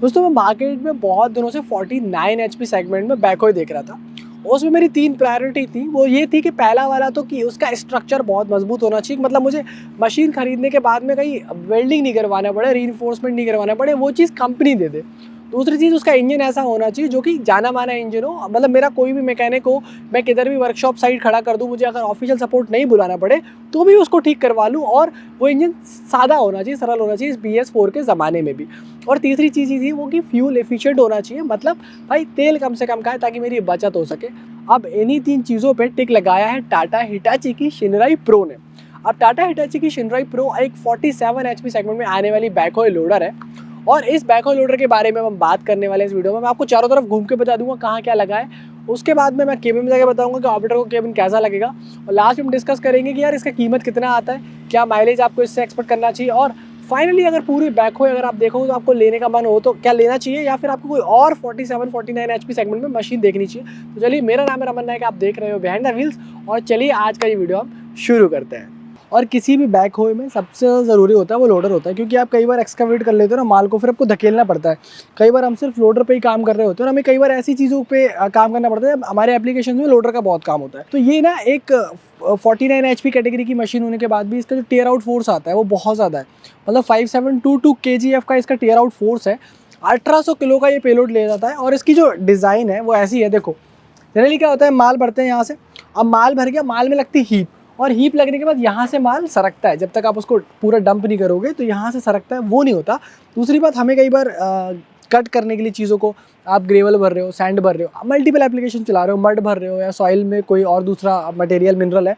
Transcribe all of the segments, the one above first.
दोस्तों मैं मार्केट में बहुत दिनों से 49 HP सेगमेंट में बैकहो देख रहा था। उसमें मेरी 3 प्रायोरिटी थी। वो ये थी कि पहला वाला तो कि उसका स्ट्रक्चर बहुत मजबूत होना चाहिए, मतलब मुझे मशीन खरीदने के बाद में कहीं वेल्डिंग नहीं करवाना पड़े, रीइंफोर्समेंट नहीं करवाना पड़े, वो चीज़ कंपनी दे दे। दूसरी चीज़, उसका इंजन ऐसा होना चाहिए जो कि जाना माना इंजन हो, मतलब मेरा कोई भी मैकेनिक हो, मैं किधर भी वर्कशॉप साइड खड़ा कर दूँ, मुझे अगर ऑफिशियल सपोर्ट नहीं बुलाना पड़े तो भी उसको ठीक करवा लूँ। और वो इंजन सादा होना चाहिए, सरल होना चाहिए इस BS4 के ज़माने में भी। और तीसरी चीज़ ये थी वो कि फ्यूल एफिशिएंट होना चाहिए, मतलब भाई तेल कम से कम खाए ताकि मेरी बचत हो सके। अब इन्हीं 3 चीज़ों पे टिक लगाया है टाटा हिटाची की शिनराई प्रो ने। अब टाटा हिटाची की शिनराई प्रो एक 47 HP सेगमेंट में आने वाली बैकहो लोडर है, और इस बैकहो लोडर के बारे में हम बात करने वाले हैं इस वीडियो में। मैं आपको चारों तरफ घूम के बता दूंगा कहाँ क्या लगा है। उसके बाद में मैं केबिन में जाकर बताऊंगा कि ऑपरेटर को केबिन कैसा लगेगा, और लास्ट में हम डिस्कस करेंगे कि यार इसका कीमत कितना आता है, क्या माइलेज आपको इससे एक्सपेक्ट करना चाहिए, और फाइनली अगर पूरी बैकहो अगर आप देखोगे तो आपको लेने का मन हो तो क्या लेना चाहिए, या फिर आपको कोई और 47-49 HP सेगमेंट में मशीन देखनी चाहिए। तो चलिए, मेरा नाम है रमन नायक, आप देख रहे हो बिहाइंड द व्हील्स, और चलिए आज का ये वीडियो हम शुरू करते हैं। और किसी भी बैकहो में सबसे ज़रूरी होता है वो लोडर होता है, क्योंकि आप कई बार एक्सकावेट कर लेते हो ना माल को, फिर आपको धकेलना पड़ता है। कई बार हम सिर्फ लोडर पे ही काम कर रहे होते हैं, और हमें कई बार ऐसी चीज़ों पे काम करना पड़ता है, हमारे एप्लीकेशन में लोडर का बहुत काम होता है। तो ये ना एक 49 HP कैटेगरी की मशीन होने के बाद भी इसका जो टेयर आउट फोर्स आता है वो बहुत ज़्यादा है, मतलब 5722 kgf का इसका टेयर आउट फोर्स है। 1800 किलो का ये पेलोड ले जाता है, और इसकी जो डिज़ाइन है वो ऐसी है। देखो जनरली क्या होता है, माल भरते हैं यहाँ से, अब माल भर गया, माल में लगती हीप, और हीप लगने के बाद यहाँ से माल सरकता है, जब तक आप उसको पूरा डंप नहीं करोगे तो यहाँ से सरकता है, वो नहीं होता। दूसरी बात, हमें कई बार कट करने के लिए चीज़ों को, आप ग्रेवल भर रहे हो, सैंड भर रहे हो, मल्टीपल एप्लीकेशन चला रहे हो, मड भर रहे हो, या सॉइल में कोई और दूसरा मटेरियल मिनरल है,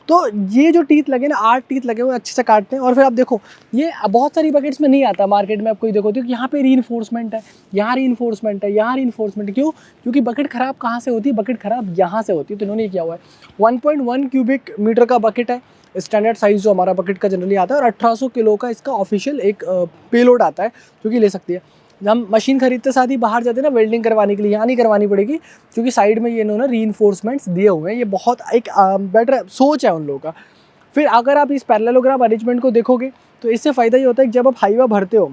तो ये जो टीथ लगे ना, 8 टीथ लगे हुए अच्छे से काटते हैं। और फिर आप देखो ये बहुत सारी बकेट्स में नहीं आता मार्केट में, आप कोई देखो तो यहाँ पे रीइंफोर्समेंट है, यहाँ रीइंफोर्समेंट है, यहाँ रीइंफोर्समेंट है। क्यों? क्योंकि बकेट खराब कहाँ से होती है, बकेट खराब यहाँ से होती है। तो इन्होंने ये किया हुआ है, 1.1 क्यूबिक मीटर का बकेट है, स्टैंडर्ड साइज जो हमारा बकेट का जनरली आता है, और 1800 किलो का इसका ऑफिशियल एक पेलोड आता है जो कि ले सकती है। हम मशीन खरीदते साथ ही बाहर जाते हैं ना वेल्डिंग करवाने के लिए, यहाँ नहीं करवानी पड़ेगी, क्योंकि साइड में ये इन्होंने रीइंफोर्समेंट्स दिए हुए हैं। ये बहुत एक बेटर सोच है उन लोगों का। फिर अगर आप इस पैरेललोग्राम अरेंजमेंट को देखोगे तो इससे फ़ायदा ये होता है कि जब आप हाईवा भरते हो,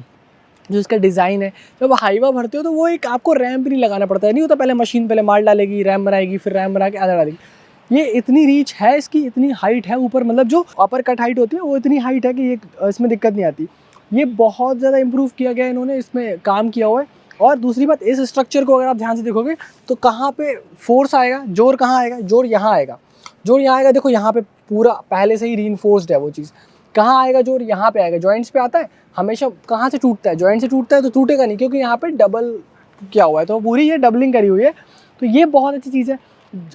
जो इसका डिज़ाइन है, जब हाईवा भरते हो तो वो एक आपको रैम्प नहीं लगाना पड़ता है। नहीं होता पहले मशीन पहले माल डालेगी, रैम बनाएगी, फिर रैम बना के आधा डालेगी। ये इतनी रीच है इसकी, इतनी हाइट है ऊपर, मतलब जो अपर कट हाइट होती है वो इतनी हाइट है कि ये इसमें दिक्कत नहीं आती। ये बहुत ज़्यादा इम्प्रूव किया गया है, इन्होंने इसमें काम किया हुआ है। और दूसरी बात, इस स्ट्रक्चर को अगर आप ध्यान से देखोगे तो कहाँ पे फोर्स आएगा, जोर कहाँ आएगा, जोर यहाँ आएगा, जोर यहाँ आएगा। देखो यहाँ पे पूरा पहले से ही रीइंफोर्स्ड है वो चीज़। कहाँ आएगा जोर? यहाँ पे आएगा, जॉइंट्स पे आता है हमेशा। कहाँ से टूटता है? जॉइंट से टूटता है, तो टूटेगा नहीं, क्योंकि यहाँ पे डबल किया हुआ है, तो पूरी ये डबलिंग करी हुई है। तो ये बहुत अच्छी चीज़ है।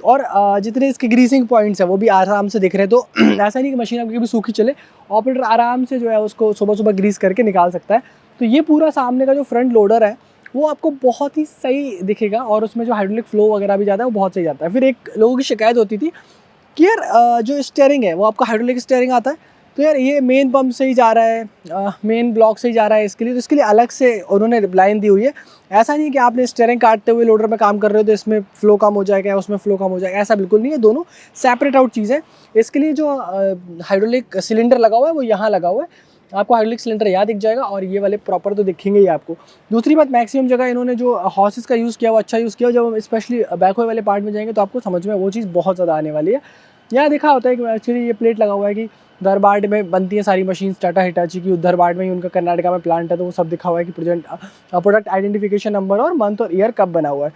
और जितने इसके ग्रीसिंग पॉइंट्स हैं वो भी आराम से दिख रहे हैं। तो ऐसा नहीं कि मशीन आपकी कभी सूखी चले, ऑपरेटर आराम से जो है उसको सुबह सुबह ग्रीस करके निकाल सकता है। तो ये पूरा सामने का जो फ्रंट लोडर है वो आपको बहुत ही सही दिखेगा, और उसमें जो हाइड्रोलिक फ्लो वगैरह भी जाता है वो बहुत सही जाता है। फिर एक लोगों की शिकायत होती थी कि यार जो स्टीयरिंग है वो आपका हाइड्रोलिक स्टीयरिंग आता है, तो यार ये मेन पंप से ही जा रहा है, मेन ब्लॉक से ही जा रहा है इसके लिए, तो इसके लिए अलग से उन्होंने लाइन दी हुई है। ऐसा नहीं है कि आपने स्टीयरिंग काटते हुए लोडर में काम कर रहे हो तो इसमें फ्लो कम हो जाएगा, उसमें फ्लो कम हो जाएगा, ऐसा बिल्कुल नहीं है। दोनों सेपरेट आउट चीज़ है। इसके लिए जो हाइड्रोलिक सिलेंडर लगा हुआ है वो यहाँ लगा हुआ है, आपको हाइड्रोलिक सिलेंडर यहाँ दिख जाएगा, और ये वाले प्रॉपर तो दिखेंगे ही आपको। दूसरी बात, मैक्सिमम जगह इन्होंने जो हॉर्सेस का यूज़ किया वो अच्छा यूज़ किया। जब हम स्पेशली बैकहो वाले पार्ट में जाएंगे तो आपको समझ में वो चीज़ बहुत ज़्यादा आने वाली है। यहाँ देखा होता है कि एक्चुअली ये प्लेट लगा हुआ है कि धरबाड़ में बनती है सारी मशीन टाटा हिटाची की, धरबाड़ में ही उनका कर्नाटका में प्लांट है, तो वो सब दिखा हुआ है कि प्रोडक्ट आइडेंटिफिकेशन नंबर और मंथ और ईयर कब बना हुआ है।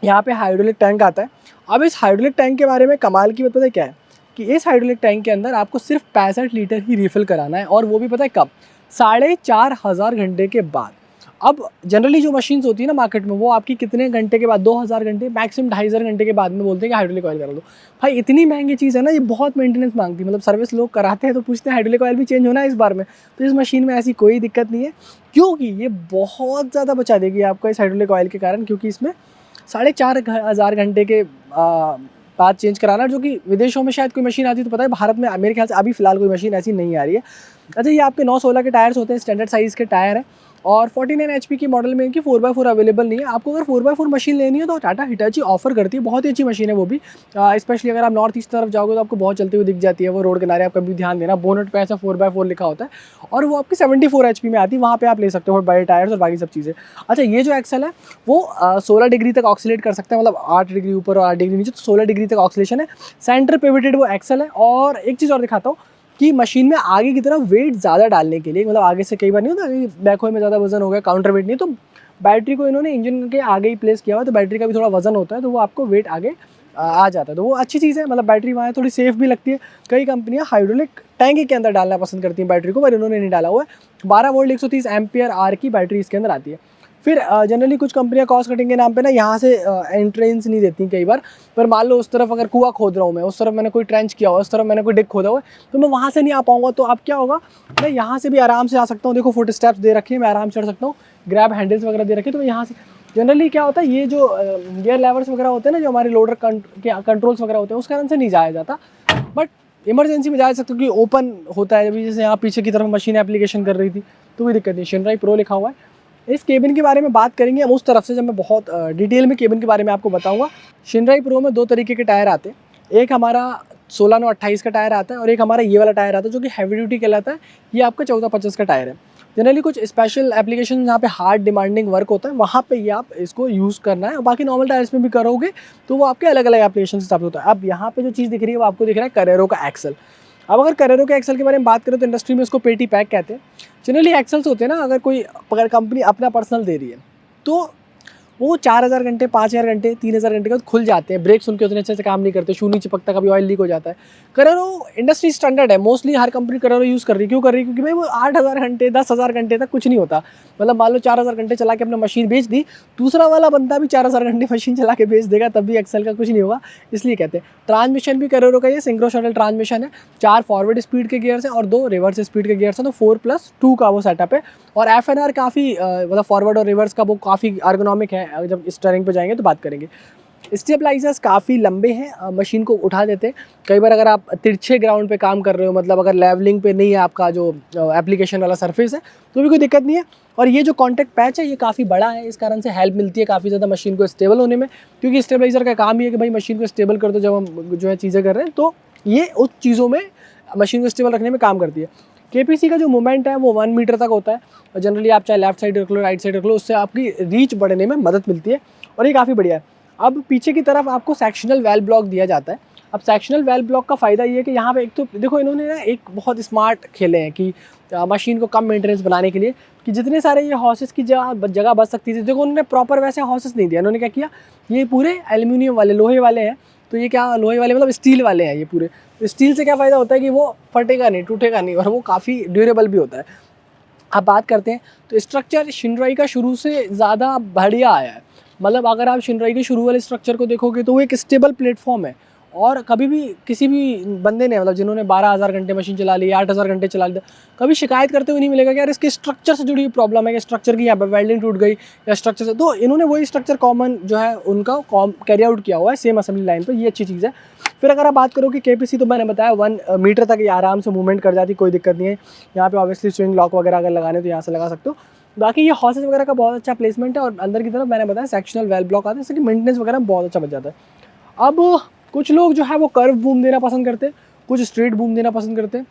यहाँ पे हाइड्रोलिक टैंक आता है। अब इस हाइड्रोलिक टैंक के बारे में कमाल की बात पता है क्या है, कि इस हाइड्रोलिक टैंक के अंदर आपको सिर्फ 65 लीटर ही रिफ़िल कराना है, और वो भी पता है कब? 4500 घंटे के बाद। अब जनरली जो मशीन्स होती है ना मार्केट में, वो आपकी कितने घंटे के बाद, 2000 घंटे, मैक्सिमम 2500 घंटे के बाद में बोलते हैं कि हाइड्रोलिक ऑयल करा दो। भाई इतनी महंगी चीज़ है ना, ये बहुत मेंटेनेंस मांगती है, मतलब सर्विस लोग कराते हैं तो पूछते हैं हाइड्रोलिक ऑयल भी चेंज होना है इस बार में। तो इस मशीन में ऐसी कोई दिक्कत नहीं है, क्योंकि ये बहुत ज़्यादा बचा देगी आपका इस हाइड्रोलिक ऑयल के कारण, क्योंकि इसमें 4500 घंटे के बाद चेंज कराना, जो कि विदेशों में शायद कोई मशीन आती है तो पता है, भारत में मेरे ख्याल से अभी फिलहाल कोई मशीन ऐसी नहीं आ रही है। अच्छा, ये आपके 916 के टायर्स होते हैं, स्टैंडर्ड साइज़ के टायर है, और 49 एचपी की मॉडल में इनकी 4x4 अवेलेबल नहीं है। आपको अगर 4x4 मशीन लेनी है तो टाटा हिटाची ऑफर करती है, बहुत ही अच्छी मशीन है वो भी। स्पेशली अगर आप नॉर्थ ईस्ट तरफ जाओगे तो आपको बहुत चलती हुई दिख जाती है वो रोड किनारे। आप कभी ध्यान देना, बोनट पे ऐसा 4x4 लिखा होता है और वो आपकी 74 एचपी में आती है, वहाँ पे आप ले सकते हो बड़े टायर्स और बाकी सब चीज़ें। अच्छा, ये जो एक्सेल है वो 16 डिग्री तक ऑक्सीलेट कर सकता है, मतलब 8 डिग्री ऊपर और 8 डिग्री नीचे, तो 16 डिग्री तक ऑक्सीलेशन है। सेंटर पिवटेड वो एक्सेल है। और एक चीज़ और दिखाता हूँ कि मशीन में आगे की तरफ वेट ज़्यादा डालने के लिए, मतलब आगे से कई बार नहीं होता कि बैकहो में ज़्यादा वजन हो गया, काउंटर वेट नहीं, तो बैटरी को इन्होंने इंजन के आगे ही प्लेस किया हुआ है, तो बैटरी का भी थोड़ा वजन होता है, तो वो आपको वेट आगे आ जाता है, तो वो अच्छी चीज़ है। मतलब बैटरी वहाँ है, थोड़ी सेफ भी लगती है। कई कंपनियाँ हाइड्रोलिक टैंक के अंदर डालना पसंद करती हैं बैटरी को, पर इन्होंने नहीं डाला हुआ है। 12 वोल्ट 130 एम्पियर आर की बैटरी इसके अंदर आती है। फिर जनरली कुछ कंपनियां कॉस्ट कटिंग के नाम पे ना यहाँ से एंट्रेंस नहीं देती कई बार। पर मान लो उस तरफ अगर कुआं खोद रहा हूँ मैं, उस तरफ मैंने कोई ट्रेंच किया हुआ, उस तरफ मैंने कोई डिग खोदा हुआ है, तो मैं वहाँ से नहीं आ पाऊँगा। तो अब क्या होगा, मैं यहाँ से भी आराम से आ सकता हूँ। देखो फुट स्टेप्स दे रखे हैं, मैं आराम से चढ़ सकता हूँ। ग्रैब हैंडल्स वगैरह दे रखे, तो मैं यहाँ से जनरली क्या होता है, ये जो गियर लेवर्स वगैरह होते हैं ना, जो हमारे लोडर के कंट्रोल्स वगैरह होते हैं, उस कारण से नहीं जाया जाता। बट इमरजेंसी में जा सकते हो कि ओपन होता है। अभी जैसे यहाँ पीछे की तरफ मशीन एप्लीकेशन कर रही थी तो कोई दिक्कत नहीं। शिनराई प्रो लिखा हुआ है। इस केबिन के बारे में बात करेंगे हम उस तरफ से, जब मैं बहुत डिटेल में केबिन के बारे में आपको बताऊंगा। शिनराई प्रो में 2 तरीके के टायर आते हैं। एक हमारा 16/9/28 का टायर आता है और एक हमारा ये वाला टायर आता है जो कि हैवी ड्यूटी कहलाता है। ये आपका 14/25 का टायर है। जनरली कुछ स्पेशल एप्लीकेशन जहाँ पे हार्ड डिमांडिंग वर्क होता है वहाँ पे ये आप इसको यूज़ करना है, और बाकी नॉर्मल टायर्स में भी करोगे तो वो आपके अलग अलग एप्लीकेशन के हिसाब से होता है। अब यहाँ पे जो चीज़ दिख रही है वो आपको दिख रहा है करेरो का एक्सल। अब अगर करेरो के एक्सल के बारे में बात करें तो इंडस्ट्री में उसको पेटी पैक कहते हैं। जनरली एक्सल्स होते हैं ना, अगर कंपनी अपना पर्सनल दे रही है तो वो 4000 घंटे, 5000 घंटे, 3000 घंटे के बाद खुल जाते हैं। ब्रेक्स उनके उतने अच्छे से काम नहीं करते, शू नहीं चिपकता, कभी ऑयल लीक हो जाता है। करेरो इंडस्ट्री स्टैंडर्ड है, मोस्टली हर कंपनी करेरो यूज़ कर रही है। क्यों कर रही है? क्योंकि भाई वो 8000 घंटे, 10,000 घंटे तक कुछ नहीं होता। मतलब मान लो 4000 घंटे चला के अपने मशीन बेच दी, दूसरा वाला बंदा भी 4000 घंटे मशीन चला के बेच देगा, तब भी एक्सेल का कुछ नहीं होगा, इसलिए कहते हैं। ट्रांसमिशन भी करेरो का ये सिंक्रो शटल ट्रांसमिशन है। 4 फॉरवर्ड स्पीड के गियर्स हैं और 2 रिवर्स स्पीड के गियर्स हैं, तो 4+2 का वो सेटअप है। और FNR काफ़ी मतलब फॉरवर्ड और रिवर्स का वो काफ़ी एर्गोनॉमिक है। जब स्टीयरिंग पे जाएंगे तो बात करेंगे। स्टेबलाइजर्स काफ़ी लंबे हैं, मशीन को उठा देते हैं। कई बार अगर आप तिरछे ग्राउंड पे काम कर रहे हो, मतलब अगर लेवलिंग पे नहीं है आपका जो एप्लीकेशन वाला सरफेस है, तो भी कोई दिक्कत नहीं है। और ये जो कॉन्टैक्ट पैच है ये काफ़ी बड़ा है, इस कारण से हेल्प मिलती है काफ़ी ज़्यादा मशीन को स्टेबल होने में। क्योंकि स्टेबलाइजर का काम ही है कि भाई मशीन को स्टेबल कर दो जब हम जो है चीज़ें कर रहे हैं, तो ये उस चीज़ों में मशीन को स्टेबल रखने में काम करती है। KPC का जो मूवमेंट है वो 1 मीटर तक होता है, और जनरली आप चाहे लेफ्ट साइड रख लो, राइट साइड रख लो, उससे आपकी रीच बढ़ने में मदद मिलती है, और ये काफ़ी बढ़िया है। अब पीछे की तरफ आपको सेक्शनल वेल्व ब्लॉक दिया जाता है। अब सेक्शनल वेल्व ब्लॉक का फ़ायदा ये है कि यहाँ पे एक तो देखो इन्होंने ना एक बहुत स्मार्ट खेले हैं कि मशीन को कम मेंटेनेंस बनाने के लिए, कि जितने सारे ये हॉसेस की जगह बच सकती थी, देखो उन्होंने प्रॉपर वैसे हॉसेस नहीं दिया। उन्होंने क्या किया, ये पूरे एल्यूमिनियम वाले, लोहे वाले हैं। तो ये क्या, लोहे वाले मतलब स्टील वाले हैं ये पूरे। स्टील से क्या फ़ायदा होता है कि वो फटेगा नहीं, टूटेगा नहीं, और वो काफ़ी ड्यूरेबल भी होता है। अब बात करते हैं तो स्ट्रक्चर शिनराई का शुरू से ज़्यादा बढ़िया आया है। मतलब अगर आप शिनराई के शुरू वाले स्ट्रक्चर को देखोगे तो वो एक स्टेबल प्लेटफॉर्म है, और कभी भी किसी भी बंदे ने, मतलब जिन्होंने 12000 घंटे मशीन चला ली, 8000 घंटे चला लिया, कभी शिकायत करते हुए नहीं मिलेगा कि यार इसके स्ट्रक्चर से जुड़ी हुई प्रॉब्लम है, कि स्ट्रक्चर की यहाँ पर वेल्डिंग टूट गई या स्ट्रक्चर से। तो इन्होंने वही स्ट्रक्चर कॉमन जो है उनका कैरी आउट किया हुआ है सेम असेंबली लाइन पर, ये अच्छी चीज़ है। फिर अगर आप बात करो कि KPC, तो मैंने बताया 1 मीटर तक ये आराम से मूवमेंट कर जाती, कोई दिक्कत नहीं है। यहाँ पे ऑब्वियसली स्विंग लॉक वगैरह अगर लगाने तो यहाँ से लगा सकते हो। बाकी ये हॉसेस वगैरह का बहुत अच्छा प्लेसमेंट है, और अंदर की तरफ मैंने बताया सेक्शनल वेल्व ब्लॉक आते हैं, जिससे कि मेंटेनेंस वगैरह बहुत अच्छा बच जाता है। अब कुछ लोग जो है वो कर्व बूम देना पसंद करते हैं, कुछ स्ट्रेट बूम देना पसंद करते हैं।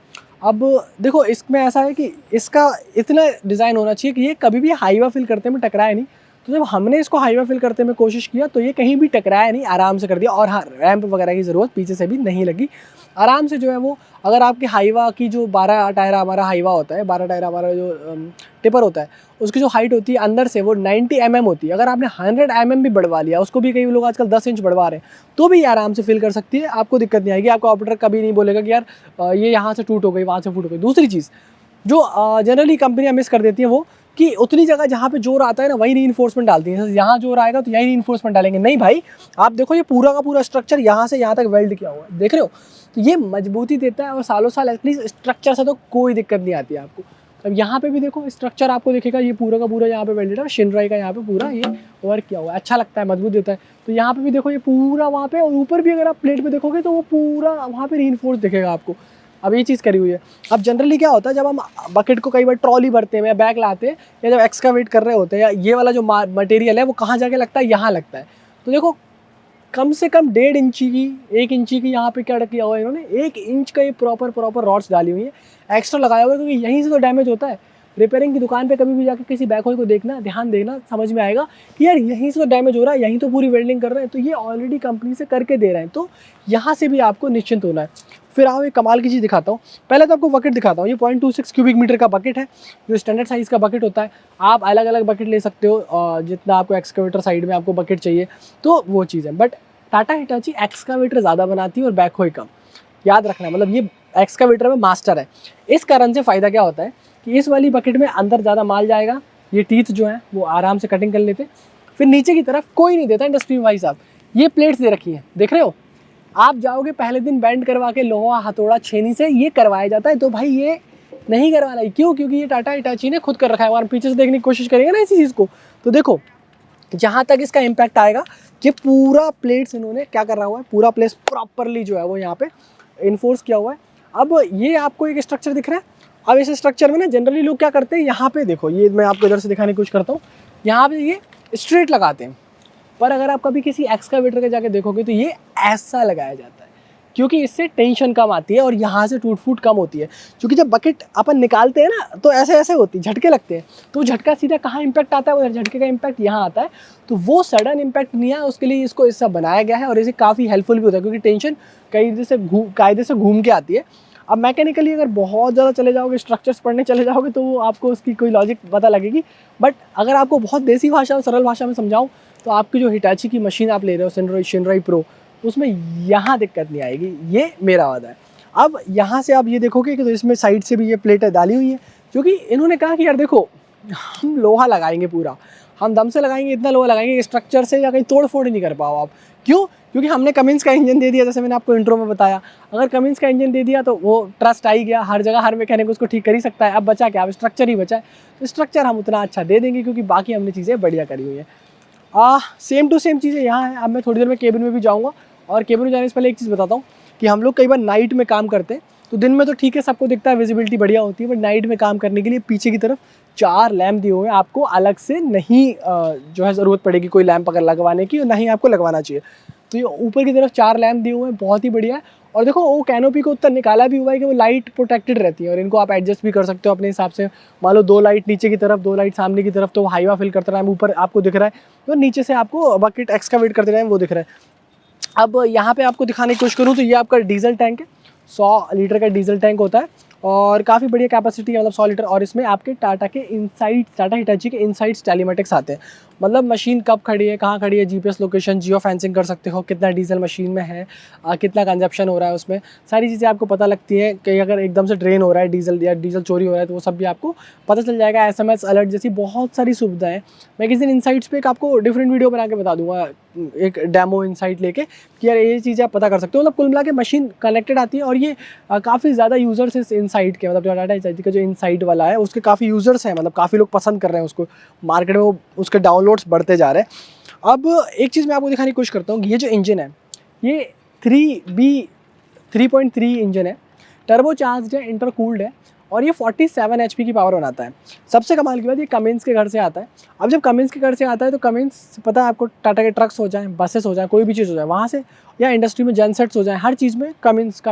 अब देखो इसमें ऐसा है कि इसका इतना डिज़ाइन होना चाहिए कि ये कभी भी हाईवा फिल करते में टकराए नहीं। तो जब हमने इसको हाईवा फिल करते में कोशिश किया तो ये कहीं भी टकराया नहीं, आराम से कर दिया। और हाँ, रैंप वगैरह की ज़रूरत पीछे से भी नहीं लगी, आराम से जो है वो, अगर आपके हाईवा की जो 12 टायर हमारा हाईवा होता है, 12 टायर हमारा जो टिपर होता है, उसकी जो हाइट होती है अंदर से वो 90 mm होती है। अगर आपने 100 mm भी बढ़वा लिया, उसको भी कई लोग आजकल 10 इंच बढ़वा रहे हैं, तो भी आराम से फिल कर सकती है, आपको दिक्कत नहीं आएगी। आपका ऑपरेटर कभी नहीं बोलेगा कि यार ये यहाँ से टूट हो गई, वहाँ से फूट हो गई। दूसरी चीज़ जो जनरली कंपनियां मिस कर देती हैं वो, कि उतनी जगह जहाँ पे जोर आता है ना वहीं रीइंफोर्समेंट डालती हैं। यहाँ जोर आएगा तो यहीं रीइंफोर्समेंट डालेंगे। नहीं भाई, आप देखो ये पूरा का पूरा स्ट्रक्चर यहाँ से यहाँ तक वेल्ड किया हुआ है, देख रहे हो? तो ये मजबूती देता है, और सालों साल एटलीस्ट स्ट्रक्चर से तो कोई दिक्कत नहीं आती है आपको। अब यहाँ पे भी देखो स्ट्रक्चर आपको दिखेगा, ये पूरा का पूरा यहाँ पे वेल्डेड है, शिनराई का यहाँ पे पूरा ये वर्क किया हुआ है, अच्छा लगता है, मजबूत देता है। तो यहाँ पे भी देखो ये पूरा वहाँ पे, और ऊपर भी अगर आप प्लेट पे देखोगे तो वो पूरा वहाँ पे रीइंफोर्स दिखेगा आपको। अब ये चीज़ करी हुई है। अब जनरली क्या होता है, जब हम बकेट को कई बार ट्रॉली भरते हैं या बैग लाते हैं या जब एक्सकावेट कर रहे होते हैं, या ये वाला जो मटेरियल है वो कहाँ जाके लगता है, यहाँ लगता है। तो देखो कम से कम 1.5 इंची की 1 इंची की यहाँ पे क्या किया हुआ है इन्होंने, 1 इंच का ये प्रॉपर रॉड्स डाली हुई है, एक्स्ट्रा लगाया हुआ है, क्योंकि यहीं से तो डैमेज होता है। रिपेयरिंग की दुकान पे कभी भी जाकर किसी बैकहोई को देखना, ध्यान देना, समझ में आएगा कि यार यहीं से तो डैमेज हो रहा है, यहीं तो पूरी वेल्डिंग कर रहे हैं, तो ये ऑलरेडी कंपनी से करके दे रहे हैं, तो यहाँ से भी आपको निश्चिंत होना है। फिर आओ एक कमाल की चीज़ दिखाता हूँ। पहले तो आपको बकेट दिखाता हूँ। ये 0.26 क्यूबिक मीटर का बकेट है, जो स्टैंडर्ड साइज़ का बकेट होता है। आप अलग अलग बकेट ले सकते हो, जितना आपको एक्सकावेटर साइड में आपको बकेट चाहिए, तो वो चीज़ है। बट टाटा हिटाची एक्सकावेटर ज़्यादा बनाती है और बैकहोई कम, याद रखना है। मतलब ये एक्सकावेटर में मास्टर है। इस कारण से फ़ायदा क्या होता है कि इस वाली बकेट में अंदर ज़्यादा माल जाएगा, ये टीथ जो है वो आराम से कटिंग कर लेते। फिर नीचे की तरफ कोई नहीं देता इंडस्ट्री में भाई साहब, ये प्लेट्स दे रखी हैं, देख रहे हो। आप जाओगे पहले दिन बैंड करवा के लोहा हथौड़ा छेनी से ये करवाया जाता है, तो भाई ये नहीं करवाना है। क्यों? क्योंकि ये टाटा हिटाची ने खुद कर रखा है। और पीछे से देखने की कोशिश करेंगे ना इसी चीज़ को, तो देखो जहाँ तक इसका इम्पैक्ट आएगा, ये पूरा प्लेट्स इन्होंने क्या कर रहा हुआ है, पूरा प्लेट्स प्रॉपरली जो है वो यहाँ पे इन्फोर्स किया हुआ है। अब ये आपको एक स्ट्रक्चर दिख रहा है। अब इस स्ट्रक्चर में ना जनरली लोग क्या करते हैं, यहाँ पे देखो, ये मैं आपको इधर से दिखाने की कोशिश करता हूँ, यहाँ पे ये स्ट्रेट लगाते हैं, पर अगर आप कभी किसी एक्सकावेटर के जाके देखोगे तो ये ऐसा लगाया जाता है, क्योंकि इससे टेंशन कम आती है और यहाँ से टूट फूट कम होती है। क्योंकि जब बकेट अपन निकालते हैं ना, तो ऐसे ऐसे होती है, झटके लगते हैं, तो झटका सीधा कहाँ इंपैक्ट आता है, वो झटके का इंपैक्ट यहाँ आता है। तो वो सडन इंपैक्ट नहीं है, उसके लिए इसको इससे बनाया गया है, और इसे काफ़ी हेल्पफुल भी होता है, क्योंकि टेंशन कायदे से घूम के आती है। अब मैकेनिकली अगर बहुत ज़्यादा चले जाओगे, स्ट्रक्चर्स पढ़ने चले जाओगे, तो वो आपको उसकी कोई लॉजिक पता लगेगी। बट अगर आपको बहुत देसी भाषा और सरल भाषा में समझाऊँ, तो आपकी जो हिटाची की मशीन आप ले रहे हो, शिनरॉय प्रो, उसमें यहाँ दिक्कत नहीं आएगी, ये मेरा वादा है। अब यहाँ से आप ये देखोगे कि तो इसमें साइड से भी ये प्लेटें डाली हुई हैं, क्योंकि इन्होंने कहा कि यार देखो हम लोहा लगाएंगे, पूरा हम दम से लगाएंगे, इतना लोहा लगाएंगे स्ट्रक्चर से या कहीं तोड़ फोड़ नहीं कर पाओ आप। क्यों? क्योंकि हमने कमिंस का इंजन दे दिया, जैसे मैंने आपको इंट्रो में बताया। अगर कमिंस का इंजन दे दिया तो वो ट्रस्ट आ ही गया, हर जगह हर मैकेनिक उसको ठीक कर ही सकता है। अब बचा क्या? अब स्ट्रक्चर ही बचा है, तो स्ट्रक्चर हम उतना अच्छा दे देंगे, क्योंकि बाकी हमने चीज़ें बढ़िया करी हुई हैं। सेम टू सेम चीज़ें यहाँ है। अब मैं थोड़ी देर में केबिन में भी जाऊँगा, और केबिन में जाने से पहले एक चीज़ बताता हूँ कि हम लोग कई बार नाइट में काम करते हैं, तो दिन में तो ठीक है, सबको दिखता है, विजिबिलिटी बढ़िया होती है, बट नाइट में काम करने के लिए पीछे की तरफ 4 लैंप दिए हुए हैं। आपको अलग से नहीं जो है ज़रूरत पड़ेगी कोई लैंप अगर लगवाने की, और नहीं आपको लगवाना चाहिए। तो ये ऊपर की तरफ 4 लैंप दिए हुए हैं, बहुत ही बढ़िया है। और देखो वो कैनोपी को उतना निकाला भी हुआ है कि वो लाइट प्रोटेक्टेड रहती है, और इनको आप एडजस्ट भी कर सकते हो अपने हिसाब से। मान लो 2 लाइट नीचे की तरफ, 2 लाइट सामने की तरफ, तो हाईवा फिल करता रहा है, ऊपर आपको दिख रहा है, तो नीचे से आपको बकेट एक्सकावेट करते रहे वो दिख रहा है। अब यहाँ पे आपको दिखाने की कोशिश करूँ तो ये आपका डीजल टैंक है, 100 लीटर का डीजल टैंक होता है, और काफ़ी बढ़िया कैपेसिटी है, मतलब 100 लीटर। और इसमें आपके टाटा हिटाची के इनसाइट्स टेलीमेटिक्स आते हैं, मतलब मशीन कब खड़ी है, कहाँ खड़ी है, जीपीएस लोकेशन, जियो फेंसिंग कर सकते हो, कितना डीजल मशीन में है, कितना कंजप्शन हो रहा है उसमें, सारी चीज़ें आपको पता लगती हैं। कि अगर एकदम से ड्रेन हो रहा है डीजल या डीजल चोरी हो रहा है, तो वो सब भी आपको पता चल जाएगा। SMS अलर्ट जैसी बहुत सारी सुविधाएं। मैं किसी दिन इनसाइट्स पे एक आपको डिफरेंट वीडियो बना के बता दूंगा, एक डेमो इनसाइट लेके, कि यार ये चीज़ें आप पता कर सकते हो। मतलब कुल मिला के मशीन कनेक्टेड आती है, और ये काफ़ी ज़्यादा यूज़र्स इस इनसाइट के, मतलब टाटा हिटाची का जो इनसाइट वाला है उसके काफ़ी यूज़र्स हैं, मतलब काफ़ी लोग पसंद कर रहे हैं उसको, मार्केट में वो उसके डाउनलोड्स बढ़ते जा रहे हैं। अब एक चीज़ मैं आपको दिखाने की कोशिश करता हूँ कि ये जो इंजन है, ये 3.3 इंजन है, टर्बोचार्ज्ड है, इंटरकूल्ड है, और ये 47 HP की पावर बनाता है। सबसे कमाल की बात, ये कमिंस के घर से आता है। अब जब कमिंस के घर से आता है, तो कमिंस पता है आपको, टाटा के ट्रक्स हो जाएं, बसेस हो जाएं, कोई भी चीज़ हो जाए वहाँ से, या इंडस्ट्री में जेनसेट्स हो जाएं, हर चीज़ में कमिंस।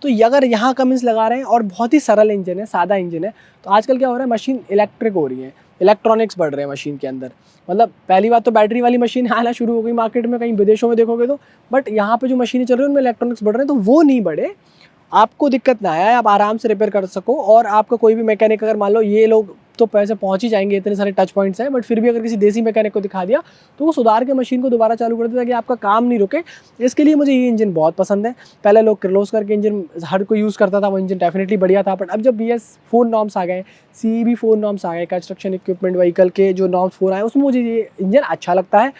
तो अगर यहाँ कमिंस लगा रहे हैं, और बहुत ही सरल इंजन है, सादा इंजन है, तो आजकल क्या हो रहा है, मशीन इलेक्ट्रिक हो रही है, इलेक्ट्रॉनिक्स बढ़ रहे हैं मशीन के अंदर। मतलब पहली बात तो बैटरी वाली मशीन आना शुरू हो गई मार्केट में, कहीं विदेशों में देखोगे तो, बट यहाँ पे जो मशीनें चल रही हैं उनमें इलेक्ट्रॉनिक्स बढ़ रहे हैं, तो वो नहीं बढ़े, आपको दिक्कत ना आए, आप आराम से रिपेयर कर सको। और आपका कोई भी मैकेनिक, अगर मान लो ये लोग तो पैसे पहुंच ही जाएंगे, इतने सारे टच पॉइंट्स हैं, बट फिर भी अगर किसी देसी मैकेनिक को दिखा दिया, तो वो सुधार के मशीन को दोबारा चालू कर देता है, कि आपका काम नहीं रुके। इसके लिए मुझे ये इंजन बहुत पसंद है। पहले लोग किर्लोस्कर के इंजन हर कोई यूज़ करता था, वो इंजन डेफिनेटली बढ़िया था, बट अब जब BS4 नॉर्म्स आ गए, CEB4 नॉर्म्स आ गए, कंस्ट्रक्शन इक्विपमेंट व्हीकल के जो नॉर्म्स 4 आए, उसमें मुझे ये इंजन अच्छा लगता है।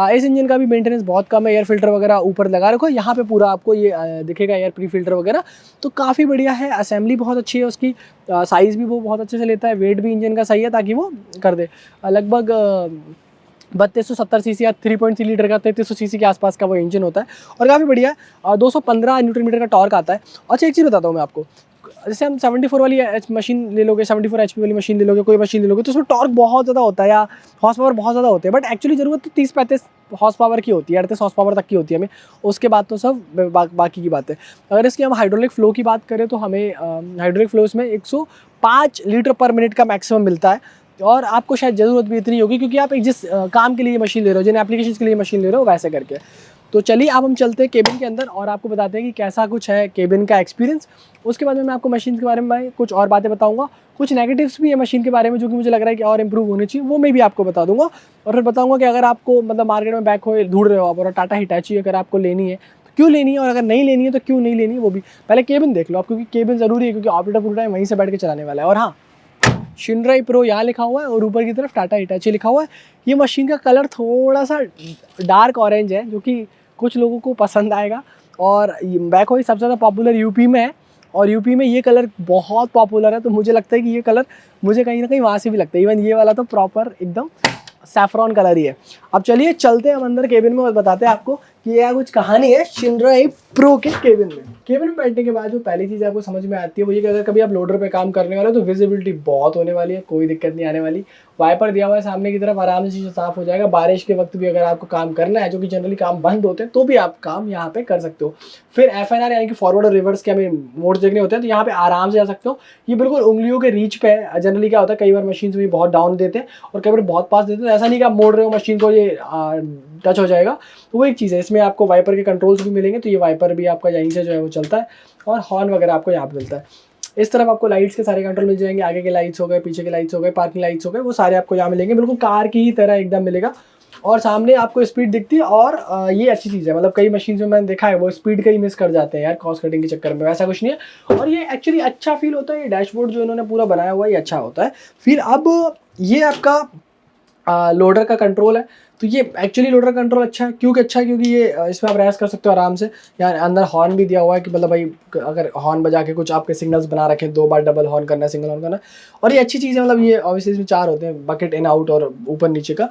इस इंजन का भी मेंटेनेंस बहुत कम है, एयर फिल्टर वगैरह ऊपर लगा रखो, यहाँ पे पूरा आपको ये दिखेगा एयर प्री फिल्टर वगैरह, तो काफ़ी बढ़िया है। असेंबली बहुत अच्छी है उसकी, साइज़ भी वो बहुत अच्छे से लेता है, वेट भी इंजन का सही है, ताकि वो कर दे लगभग 3270 सीसी या 3.3 लीटर का 3300 सीसी के आसपास का वो इंजन होता है और काफ़ी बढ़िया है। 215 न्यूटन मीटर का टॉर्क आता है। अच्छा एक चीज़ बताता हूँ मैं आपको, जैसे हम 74 वाली मशीन ले लोगे, 74 एचपी वाली मशीन ले लोगे, कोई मशीन ले लोगे तो उसमें टॉर्क बहुत ज़्यादा होता है या हॉर्स पावर बहुत ज़्यादा होते हैं, बट एक्चुअली ज़रूरत तो 30-35 हॉर्स पावर की होती है, 38 हॉर्स पावर तक की होती है हमें। उसके बाद तो सब बाकी की बात है। अगर इसकी हम हाइड्रोलिक फ्लो की बात करें तो हमें हाइड्रोलिक फ्लो इसमें 105 लीटर पर मिनट का मैक्सिमम मिलता है और आपको शायद ज़रूरत भी इतनी होगी क्योंकि आप एक जिस काम के लिए मशीन ले रहे हो, जिन एप्लीकेशन के लिए मशीन ले रहे हो वैसे करके। तो चलिए अब हम चलते हैं केबिन के अंदर और आपको बताते हैं कि कैसा कुछ है केबिन का एक्सपीरियंस। उसके बाद में मैं आपको मशीन के बारे में कुछ और बातें बताऊंगा, कुछ नेगेटिव्स भी है मशीन के बारे में जो कि मुझे लग रहा है कि और इंप्रूव होनी चाहिए, वो मैं भी आपको बता दूंगा। और फिर बताऊंगा कि अगर आपको मतलब मार्केट में बैक हो ढूंढ रहे हो आप और टाटा हिटाची अगर आपको लेनी है तो क्यों लेनी है, और अगर नहीं लेनी है तो क्यों नहीं लेनी है, वो भी पहले केबिन देख लो आप, क्योंकि केबिन ज़रूरी है क्योंकि ऑपरेटर पूरा टाइम वहीं से बैठ के चलाने वाला है। और हाँ, शिनराई प्रो यहाँ लिखा हुआ है और ऊपर की तरफ टाटा हिटाची लिखा हुआ है। ये मशीन का कलर थोड़ा सा डार्क ऑरेंज है जो कि कुछ लोगों को पसंद आएगा। और बैकहो सबसे ज़्यादा पॉपुलर यूपी में है और यूपी में ये कलर बहुत पॉपुलर है, तो मुझे लगता है कि ये कलर मुझे कहीं ना कहीं वहाँ से भी लगता है। इवन ये वाला तो प्रॉपर एकदम सैफरॉन कलर ही है। अब चलिए चलते हैं हम अंदर केबिन में और बताते हैं आपको कि यह कुछ कहानी है शिनराई प्रो के केबिन में। केबिन में बैठने के बाद जो पहली चीज़ आपको समझ में आती है वो ये कि अगर कभी आप लोडर पे काम करने वाले हो तो विजिबिलिटी बहुत होने वाली है, कोई दिक्कत नहीं आने वाली। वाइपर दिया हुआ है सामने की तरफ, आराम से चीज़ें साफ हो जाएगा। बारिश के वक्त भी अगर आपको काम करना है, जो कि जनरली काम बंद होते हैं, तो भी आप काम यहाँ पे कर सकते हो। फिर FNR यानी कि फॉरवर्ड और रिवर्स के हमें मोड्स देखने होते हैं तो यहाँ पे आराम से जा सकते हो। ये बिल्कुल उंगलियों के रीच पे है। जनरली क्या होता है कई बार मशीन भी बहुत डाउन देते हैं और कई बार बहुत पास देते हैं, ऐसा नहीं कि आप मोड़ रहे हो मशीन को ये टच हो जाएगा। तो वो एक चीज़ है। इसमें आपको वाइपर के कंट्रोल्स भी मिलेंगे, तो ये वाइपर भी आपका यहीं से जो है वो चलता है और हॉर्न वगैरह आपको यहाँ पे मिलता है। इस तरफ आपको लाइट्स के सारे कंट्रोल मिल जाएंगे, आगे के लाइट्स हो गए, पीछे के लाइट्स हो गए, पार्किंग लाइट्स हो गए, वो सारे आपको यहाँ मिलेंगे, बिल्कुल कार की ही तरह एकदम मिलेगा। और सामने आपको स्पीड दिखती है और ये अच्छी चीज़ है। मतलब कई मशीन में मैंने देखा है वो स्पीड का ही मिस कर जाते हैं यार कॉस्ट कटिंग के चक्कर में, वैसा कुछ नहीं है। और ये एक्चुअली अच्छा फील होता है। ये डैशबोर्ड जो इन्होंने पूरा बनाया हुआ है ये अच्छा होता है। फिर अब ये आपका लोडर का कंट्रोल है। तो ये एक्चुअली लोडर कंट्रोल अच्छा है। क्योंकि अच्छा है क्योंकि ये इसमें आप रेस कर सकते हो आराम से। यार अंदर हॉर्न भी दिया हुआ है कि मतलब भाई अगर हॉर्न बजा के कुछ आपके सिग्नल्स बना रखे, 2 बार डबल हॉर्न करना है, सिंगल हॉर्न करना। और ये अच्छी चीज़ है। मतलब ये ऑब्वियसली इसमें 4 होते हैं, बकेट इन आउट और ऊपर नीचे का।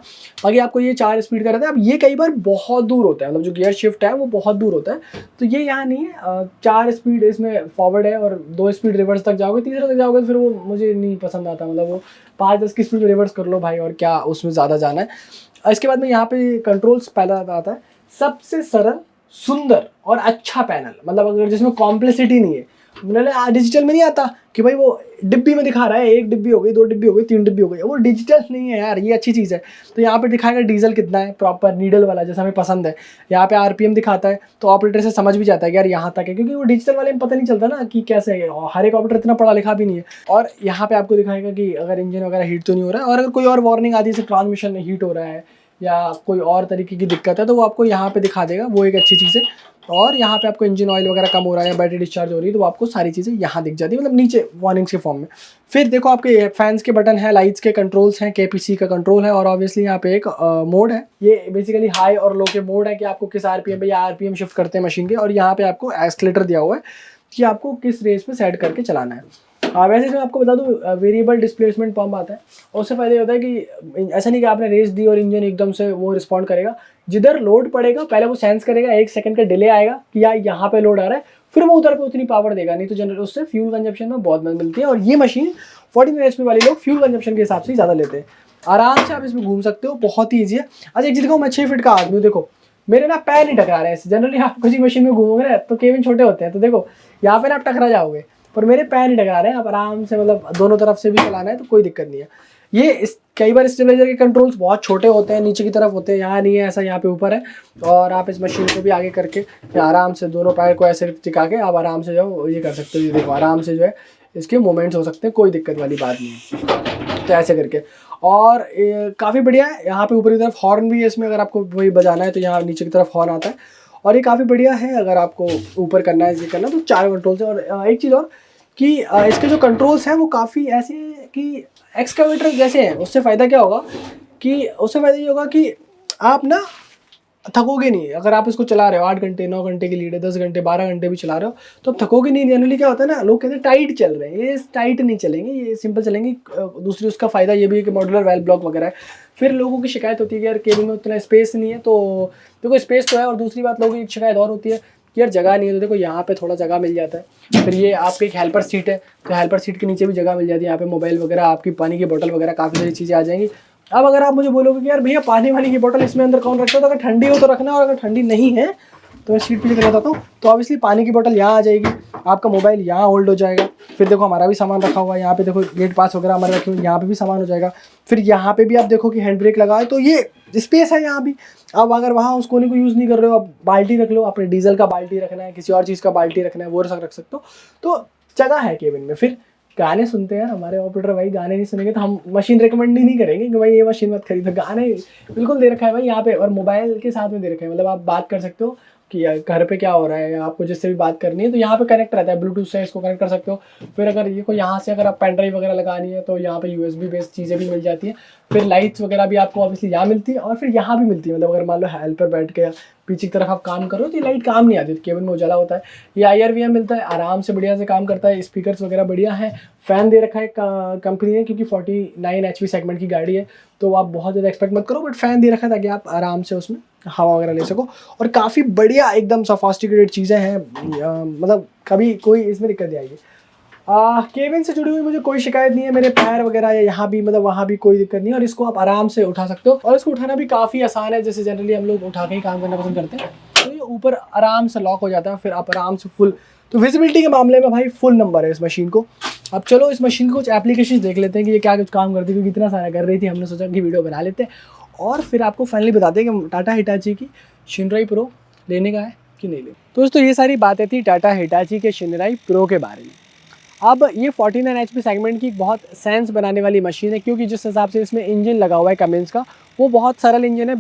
बाकी आपको ये 4 स्पीड का रहता है। अब ये कई बार बहुत दूर होता है, मतलब जो गियर शिफ्ट है वो बहुत दूर होता है, तो ये यहाँ नहीं है। 4 स्पीड इसमें फॉरवर्ड है और 2 स्पीड रिवर्स तक जाओगे, तीसरा तक जाओगे तो फिर वो मुझे नहीं पसंद आता। मतलब वो 5-10 की स्पीड में रिवर्स कर लो भाई, और क्या उसमें ज़्यादा जाना है। इसके बाद में यहाँ पे कंट्रोल्स पहला आता है सबसे सरल, सुंदर और अच्छा पैनल। मतलब अगर जिसमें कॉम्प्लेक्सिटी नहीं है, मतलब डिजिटल में नहीं आता कि भाई वो डिब्बी में दिखा रहा है 1 डिब्बी हो गई, 2 डिब्बी हो गई, 3 डिब्बी हो गई, वो डिजिटल नहीं है यार। ये अच्छी चीज़ है। तो यहाँ पे दिखाएगा डीजल कितना है, प्रॉपर नीडल वाला जैसा हमें पसंद है। यहाँ पे RPM दिखाता है तो ऑपरेटर से समझ भी जाता है कि यार यहाँ तक है, क्योंकि वो डिजिटल वाले में पता नहीं चलता ना कि कैसे है। हर एक ऑपरेटर इतना पढ़ा लिखा भी नहीं है। और यहाँ पे आपको दिखाएगा कि अगर इंजन वगैरह हीट तो नहीं हो रहा है, और अगर कोई और वार्निंग आती है जैसे ट्रांसमिशन में हीट हो रहा है या कोई और तरीके की दिक्कत है तो वो आपको यहाँ पे दिखा देगा, वो एक अच्छी चीज़ है। और यहाँ पे आपको इंजन ऑयल वगैरह कम हो रहा है या बैटरी डिस्चार्ज हो रही है तो वो आपको सारी चीज़ें यहाँ दिख जाती है, मतलब नीचे वार्निंग्स के फॉर्म में। फिर देखो आपके फैंस के बटन है, लाइट्स के कंट्रोल्स हैं, KPC का कंट्रोल है, और ऑब्वियसली यहाँ पे एक मोड है। ये बेसिकली हाई और लो के मोड है कि आपको किस RPM पे या RPM शिफ्ट करते हैं मशीन के। और यहाँ पे आपको एक्सीलरेटर दिया हुआ है कि आपको किस रेस पे सेट करके चलाना है। वैसे मैं आपको बता दूं वेरिएबल डिस्प्लेसमेंट पंप आता है, और उससे फायदा होता है कि ऐसा नहीं कि आपने रेस दी और इंजन एकदम से वो रिस्पॉन्ड करेगा। जिधर लोड पड़ेगा पहले वो सेंस करेगा, 1 सेकंड का डिले आएगा कि यार यहाँ पे लोड आ रहा है, फिर वो उधर पे उतनी पावर देगा। नहीं तो जनरल उससे फ्यूल कंजप्शन में बहुत मदद मिलती है। और ये मशीन 49 HP वाले लोग फ्यूल कंजप्शन के हिसाब से ज़्यादा लेते हैं। आराम से आप इसमें घूम सकते हो, बहुत ही ईजी है। अच्छा एक चीज़ दिखाऊँ, मैं 6 फीट का आदमी हूँ, देखो मेरे ना पैर नहीं टकरा रहे हैं। जनरली आप किसी मशीन में घूमोगे ना तो केबिन छोटे होते हैं, तो देखो यहाँ पे ना आप टकरा जाओगे, पर मेरे पैर नहीं टकरा रहे हैं। आप आराम से मतलब दोनों तरफ से भी चलाना है तो कोई दिक्कत नहीं है। ये कई बार स्टेबलाइजर के कंट्रोल्स बहुत छोटे होते हैं, नीचे की तरफ होते हैं, यहाँ नहीं है ऐसा, यहाँ पे ऊपर है। और आप इस मशीन को भी आगे करके आराम से दोनों पैर को ऐसे टिका के आप आराम से जो ये कर सकते हो। ये देखो आराम से जो है इसके मूवमेंट्स हो सकते हैं, कोई दिक्कत वाली बात नहीं है। तो ऐसे करके और काफ़ी बढ़िया है। यहाँ पे ऊपर की तरफ हॉर्न भी है इसमें, अगर आपको वही बजाना है तो यहाँ नीचे की तरफ हॉर्न आता है। और ये काफ़ी बढ़िया है, अगर आपको ऊपर करना है ये करना तो 4 कंट्रोल्स है। और एक चीज़ और कि इसके जो कंट्रोल्स हैं वो काफ़ी ऐसे कि एक्सकावेटर जैसे हैं। उससे फ़ायदा क्या होगा कि उससे फ़ायदा ये होगा कि आप ना थकोगे नहीं। अगर आप इसको चला रहे हो 8 घंटे, 9 घंटे की लीड है, 10 घंटे, 12 घंटे भी चला रहे हो तो आप थकोगे नहीं। जनरली क्या होता है ना, लोग कहते हैं टाइट चल रहे हैं, ये टाइट नहीं चलेंगे, ये सिंपल चलेंगे। दूसरी उसका फ़ायदा ये भी है कि मॉड्यूलर वेल ब्लॉक वगैरह है। फिर लोगों की शिकायत होती है कि यार केबिन में उतना स्पेस नहीं है, तो देखो स्पेस तो है, और दूसरी बात लोगों की एक शिकायत और होती है कि यार जगह नहीं है, तो देखो यहाँ पे थोड़ा जगह मिल जाता है। फिर ये आपकी एक हेल्पर सीट है, तो हेल्पर सीट के नीचे भी जगह मिल जाती है, यहाँ पे मोबाइल वगैरह, आपकी पानी की बोतल वगैरह, काफ़ी सारी चीज़ें आ जाएंगी। अब अगर आप मुझे बोलोगे कि यार भैया पानी वाली की बोतल इसमें अंदर कौन रखता है, तो अगर ठंडी हो तो रखना, और अगर ठंडी नहीं है तो मैं सीट पे लेकर बताता हूँ। तो ऑब्वियसली पानी की बोतल यहाँ आ जाएगी, आपका मोबाइल यहाँ होल्ड हो जाएगा। फिर देखो हमारा भी सामान रखा हुआ है यहाँ पे, देखो गेट पास वगैरह हमारे रखे हुए, यहाँ पे भी सामान हो जाएगा। फिर यहाँ पे भी आप देखो कि हैंड ब्रेक लगा है, तो ये स्पेस है यहाँ भी। अब अगर वहाँ उस कोने को यूज़ नहीं कर रहे हो, आप बाल्टी रख लो, अपने डीजल का बाल्टी रखना है, किसी और चीज़ का बाल्टी रखना है, वो रख सकते हो। तो जगह है केबिन में। फिर गाने सुनते हैं हमारे ऑपरेटर भाई, गाने नहीं सुनेंगे तो हम मशीन रिकमेंड ही नहीं करेंगे कि भाई ये मशीन मत खरीदो। गाने बिल्कुल दे रखा है भाई यहाँ पे, और मोबाइल के साथ में दे रखा है, मतलब आप बात कर सकते हो कि घर पे क्या हो रहा है, आपको जिससे भी बात करनी है तो यहाँ पे कनेक्ट रहता है, ब्लूटूथ से इसको कनेक्ट कर सकते हो। फिर अगर ये कोई यहाँ से अगर आप पेन ड्राइव वगैरह लगानी है तो यहाँ पे यूएसबी बेस्ड चीज़ें भी मिल जाती हैं। फिर लाइट्स वगैरह भी आपको ऑब्वियसली यहाँ मिलती है, और फिर यहाँ भी मिलती है। मतलब अगर मान लो हेल्पर बैठ के पीछे की तरफ आप काम करो तो ये लाइट काम नहीं आती, तो केबिन में उजाला होता है। ये IRVM मिलता है, आराम से बढ़िया से काम करता है, स्पीकर्स वगैरह बढ़िया है। फ़ैन दे रखा है कंपनी ने, क्योंकि 49 HP सेगमेंट की गाड़ी है, तो आप बहुत ज़्यादा एक्सपेक्ट मत करो, बट फ़ैन दे रखा है ताकि आप आराम से उसमें हवा वगैरह ले सको। और काफ़ी बढ़िया एकदम सोफिस्टिकेटेड चीज़ें हैं, मतलब कभी कोई इसमें दिक्कत नहीं आएगी। केबिन से जुड़ी हुई मुझे कोई शिकायत नहीं है, मेरे पैर वगैरह या यहाँ भी मतलब वहाँ भी कोई दिक्कत नहीं है, और इसको आप आराम से उठा सकते हो, और इसको उठाना भी काफ़ी आसान है। जैसे जनरली हम लोग उठा के ही काम करना पसंद करते हैं, तो ये ऊपर आराम से लॉक हो जाता है, फिर आप आराम से फुल। तो विजिबिलिटी के मामले में भाई फुल नंबर है इस मशीन को। अब चलो इस मशीन को कुछ एप्लीकेशन देख लेते हैं कि ये क्या कुछ काम करती है, क्योंकि इतना सारा कर रही थी, हमने सोचा कि वीडियो बना लेते हैं, और फिर आपको फाइनली बताते हैं कि टाटा हिटाची की शिनराई प्रो लेने का है कि नहीं लेने। तो दोस्तों ये सारी बातें थी टाटा हिटाची के शिनराई प्रो के बारे में। अब ये 49 HP सेगमेंट की बहुत सेंस बनाने वाली मशीन है, क्योंकि जिस हिसाब से इसमें इंजन लगा हुआ है कमिंस का, वो बहुत सरल इंजन है।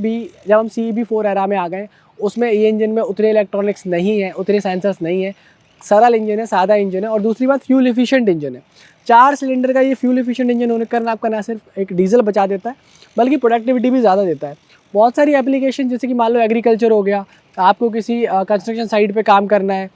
जब हम CEB4 एरा में आ गए, उसमें ये इंजन में उतने इलेक्ट्रॉनिक्स नहीं है, उतने सेंसर्स नहीं है, सरल इंजन है, सादा इंजन है। और दूसरी बात फ्यूल एफिशिएंट इंजन है। 4 सिलेंडर का ये फ्यूल एफिशिएंट इंजन होने के कारण आपका ना सिर्फ एक डीजल बचा देता है, बल्कि प्रोडक्टिविटी भी ज़्यादा देता है। बहुत सारी एप्लीकेशन, जैसे कि मान लो एग्रीकल्चर हो गया, आपको किसी कंस्ट्रक्शन साइट पे काम करना है,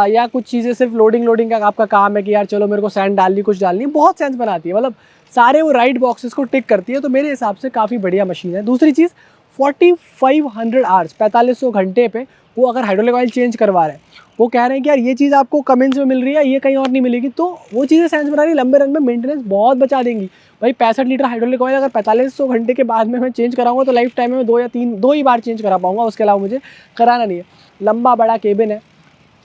या कुछ चीज़ें सिर्फ लोडिंग का आपका काम है कि यार चलो मेरे को सैंड डालनी, कुछ डालनी, बहुत सेंस बनाती है, मतलब सारे वो राइट बॉक्सेस को टिक करती है। तो मेरे हिसाब से काफ़ी बढ़िया मशीन है। दूसरी चीज़ 4500 आवर्स 4500 घंटे पे वो अगर हाइड्रोलिक ऑयल चेंज करवा रहे हैं, वो कह रहे हैं कि यार ये चीज़ आपको कमेंस में मिल रही है, ये कहीं और नहीं मिलेगी, तो वो चीज़ें सेंस बना रही है, लंबे रन में मेंटेनेंस बहुत बचा देंगी। भाई 65 लीटर हाइड्रोलिक ऑयल अगर 4500 घंटे के बाद में मैं चेंज कराऊंगा तो लाइफ टाइम में 2 ही बार चेंज करा पाऊंगा, उसके अलावा मुझे कराना नहीं है। लंबा बड़ा केबिन है,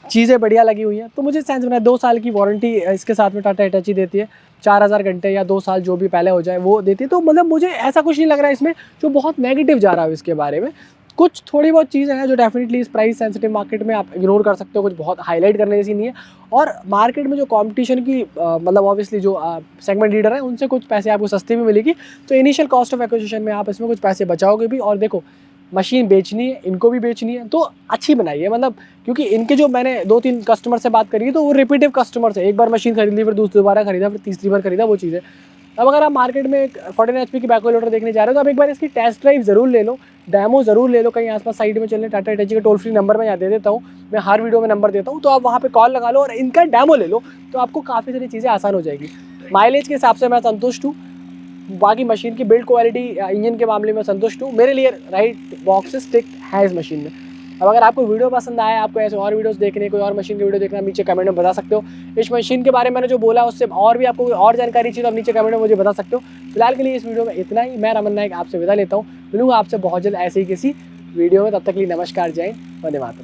चीज़ें बढ़िया लगी हुई हैं, तो मुझे सेंस बना है। 2 साल की वारंटी इसके साथ में टाटा हिटाची देती है, 4000 घंटे या 2 साल जो भी पहले हो जाए वो देती है। तो मतलब मुझे ऐसा कुछ नहीं लग रहा है इसमें जो बहुत नेगेटिव जा रहा है इसके बारे में। कुछ थोड़ी बहुत चीज़ें हैं जो डेफिनेटली इस प्राइस सेंसिटिव मार्केट में आप इग्नोर कर सकते हो, कुछ बहुत हाईलाइट करने जैसी नहीं है। और मार्केट में जो कंपटीशन की मतलब ऑब्वियसली जो सेगमेंट लीडर है, उनसे कुछ पैसे आपको सस्ते में मिलेगी, तो इनिशियल कॉस्ट ऑफ एक्विजिशन में आप इसमें कुछ पैसे बचाओगे भी। और देखो मशीन बेचनी है, इनको भी बेचनी है, तो अच्छी बनाइए, मतलब क्योंकि इनके जो मैंने 2-3 कस्टमर से बात करी है, तो वो रिपीटिव कस्टमर्स है, एक बार मशीन खरीद ली, फिर दोबारा खरीदा, फिर तीसरी बार खरीदा, वो चीज़ है। अब अगर आप मार्केट में 49 HP की बैकहो लोडर देखने जा रहे हो, तो आप एक बार इसकी टेस्ट ड्राइव ज़रूर ले लो, डेमो ज़रूर ले लो, कहीं आसपास साइड में चलने। टाटा हिटाची का टोल फ्री नंबर मैं यहाँ दे देता हूँ, मैं हर वीडियो में नंबर देता हूँ, तो आप वहाँ पे कॉल लगा लो और इनका डेमो ले लो, तो आपको काफ़ी सारी चीज़ें आसान हो जाएगी। माइलेज के हिसाब से मैं संतुष्ट हूँ, बाकी मशीन की बिल्ड क्वालिटी, इंजन के मामले में संतुष्ट हूँ। मेरे लिए राइट बॉक्सेस टिक है इस मशीन में। अब अगर आपको वीडियो पसंद आया, आपको ऐसे और वीडियोस देखने, कोई और मशीन की वीडियो देखना, नीचे कमेंट में बता सकते हो। इस मशीन के बारे में मैंने जो बोला उससे और भी आपको कोई और जानकारी चाहिए तो आप नीचे कमेंट में मुझे बता सकते हो। फिलहाल के लिए इस वीडियो में इतना ही। मैं रमन नायक आपसे विदा लेता हूँ, मिलूंगा आपसे बहुत जल्द ऐसे ही किसी वीडियो में। तब तक के लिए नमस्कार, जय हिंद, वंदे मातरम।